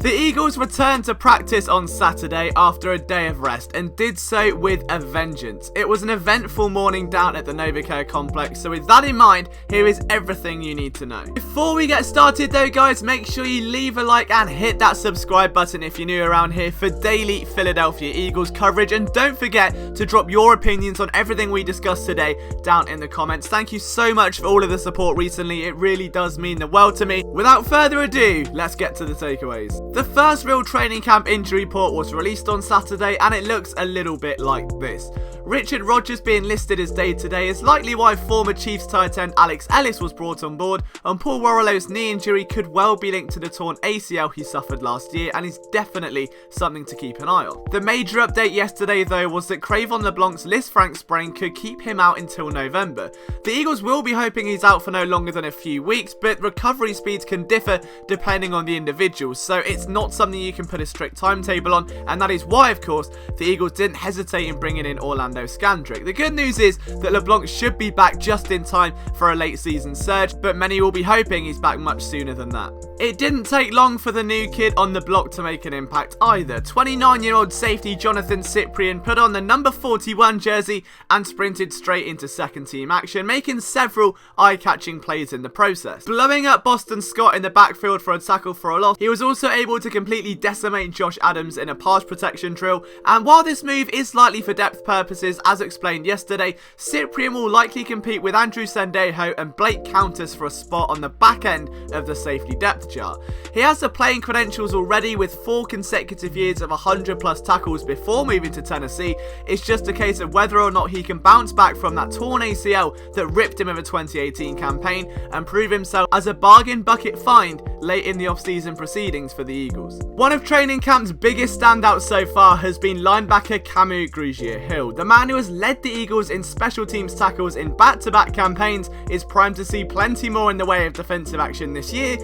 The Eagles returned to practice on Saturday after a day of rest and did so with a vengeance. It was an eventful morning down at the Novacare complex, so with that in mind, here is everything you need to know. Before we get started though guys, make sure you leave a like and hit that subscribe button if you're new around here for daily Philadelphia Eagles coverage, and don't forget to drop your opinions on everything we discussed today down in the comments. Thank you so much for all of the support recently, it really does mean the world to me. Without further ado, let's get to the takeaways. The first real training camp injury report was released on Saturday and it looks a little bit like this. Richard Rodgers being listed as day-to-day is likely why former Chiefs tight end Alex Ellis was brought on board, and Paul Warrillow's knee injury could well be linked to the torn ACL he suffered last year and is definitely something to keep an eye on. The major update yesterday though was that Cravon LeBlanc's Lisfranc sprain could keep him out until November. The Eagles will be hoping he's out for no longer than a few weeks, but recovery speeds can differ depending on the individual, so it's not something you can put a strict timetable on, and that is why of course the Eagles didn't hesitate in bringing in Orlando Scandrick. The good news is that LeBlanc should be back just in time for a late season surge, but many will be hoping he's back much sooner than that. It didn't take long for the new kid on the block to make an impact either. 29-year-old safety Jonathan Cyprien put on the number 41 jersey and sprinted straight into second team action, making several eye-catching plays in the process. Blowing up Boston Scott in the backfield for a tackle for a loss, he was also able to completely decimate Josh Adams in a pass protection drill, and while this move is likely for depth purposes, as explained yesterday, Cyprien will likely compete with Andrew Sendejo and Blake Countess for a spot on the back end of the safety depth chart. He has the playing credentials already with 4 consecutive years of 100 plus tackles before moving to Tennessee. It's just a case of whether or not he can bounce back from that torn ACL that ripped him of a 2018 campaign and prove himself as a bargain bucket find late in the off-season proceedings for the Eagles. One of training camp's biggest standouts so far has been linebacker Camus Grugier-Hill. The man who has led the Eagles in special teams tackles in back-to-back campaigns is primed to see plenty more in the way of defensive action this year.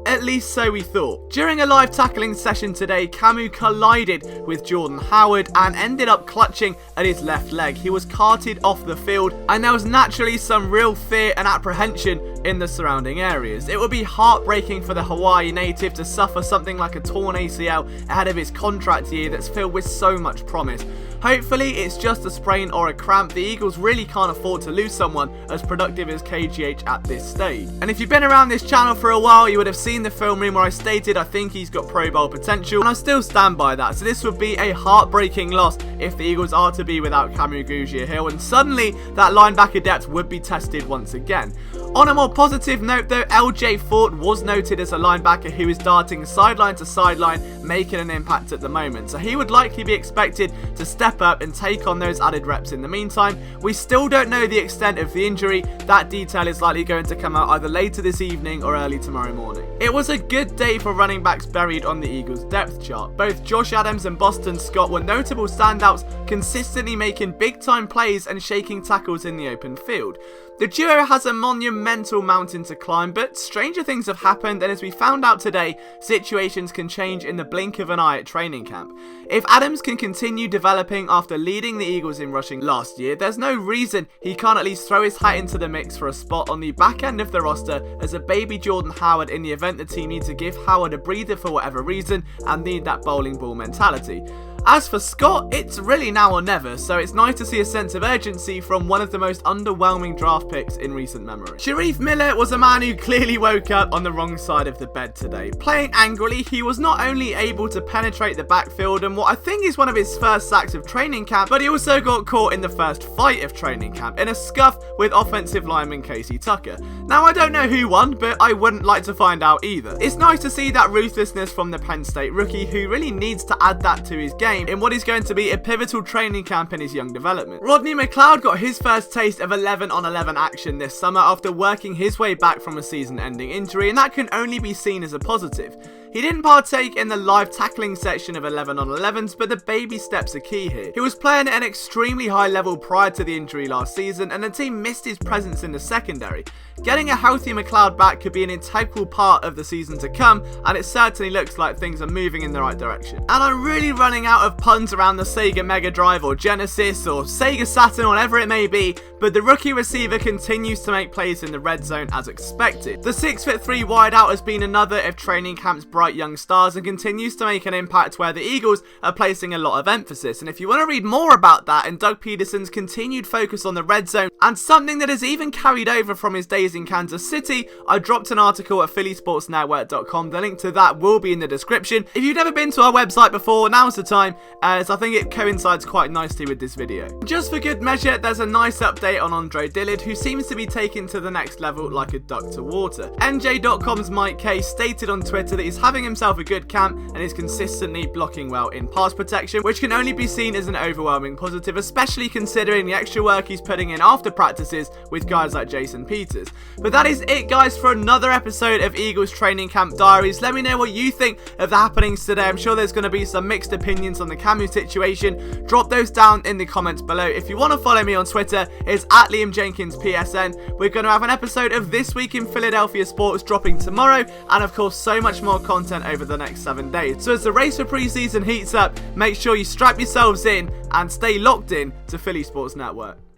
At least so we thought. During a live tackling session today, Camus collided with Jordan Howard and ended up clutching at his left leg. He was carted off the field and there was naturally some real fear and apprehension in the surrounding areas. It would be heartbreaking for the Hawaii native to suffer something like a torn ACL ahead of his contract year that's filled with so much promise. Hopefully it's just a sprain or a cramp. The Eagles really can't afford to lose someone as productive as KGH at this stage. And if you've been around this channel for a while, you would have seen the film room where I stated I think he's got Pro Bowl potential, and I still stand by that. So this would be a heartbreaking loss if the Eagles are to be without Camus Grugier-Hill, and suddenly that linebacker depth would be tested once again. On a more positive note though, LJ Fort was noted as a linebacker who is darting sideline to sideline, making an impact at the moment. So he would likely be expected to step up and take on those added reps in the meantime. We still don't know the extent of the injury. That detail is likely going to come out either later this evening or early tomorrow morning. It was a good day for running backs buried on the Eagles depth chart. Both Josh Adams and Boston Scott were notable standouts, consistently making big time plays and shaking tackles in the open field. The duo has a monumental mountain to climb, but stranger things have happened, and as we found out today, situations can change in the blink of an eye at training camp. If Adams can continue developing after leading the Eagles in rushing last year, there's no reason he can't at least throw his hat into the mix for a spot on the back end of the roster as a baby Jordan Howard in the event the team needs to give Howard a breather for whatever reason and need that bowling ball mentality. As for Scott, it's really now or never, so it's nice to see a sense of urgency from one of the most underwhelming draft picks in recent memory. Sharif Miller was a man who clearly woke up on the wrong side of the bed today. Playing angrily, he was not only able to penetrate the backfield and what I think is one of his first sacks of training camp, but he also got caught in the first fight of training camp in a scuff with offensive lineman Casey Tucker. Now I don't know who won, but I wouldn't like to find out either. It's nice to see that ruthlessness from the Penn State rookie who really needs to add that to his game in what is going to be a pivotal training camp in his young development. Rodney McLeod got his first taste of 11-on-11 action this summer after working his way back from a season-ending injury, and that can only be seen as a positive. He didn't partake in the live tackling section of 11-on-11s, but the baby steps are key here. He was playing at an extremely high level prior to the injury last season, and the team missed his presence in the secondary. Getting a healthy McLeod back could be an integral part of the season to come, and it certainly looks like things are moving in the right direction. And I'm really running out of puns around the Sega Mega Drive or Genesis or Sega Saturn, whatever it may be, but the rookie receiver continues to make plays in the red zone as expected. The 6'3" wideout has been another of training camp's bright young stars and continues to make an impact where the Eagles are placing a lot of emphasis. And if you want to read more about that and Doug Peterson's continued focus on the red zone and something that is even carried over from his days in Kansas City, I dropped an article at phillysportsnetwork.com. The link to that will be in the description. If you've never been to our website before, now's the time, as I think it coincides quite nicely with this video. Just for good measure, there's a nice update on Andre Dillard, who seems to be taken to the next level like a duck to water. NJ.com's Mike Kay stated on Twitter that he's having himself a good camp and is consistently blocking well in pass protection, which can only be seen as an overwhelming positive, especially considering the extra work he's putting in after practices with guys like Jason Peters. But that is it, guys, for another episode of Eagles Training Camp Diaries. Let me know what you think of the happenings today. I'm sure there's going to be some mixed opinions on the Camu situation. Drop those down in the comments below. If you want to follow me on Twitter, it's at Liam Jenkins PSN. We're going to have an episode of This Week in Philadelphia Sports dropping tomorrow, and of course so much more content over the next 7 days. So as the race for preseason heats up, make sure you strap yourselves in and stay locked in to Philly Sports Network.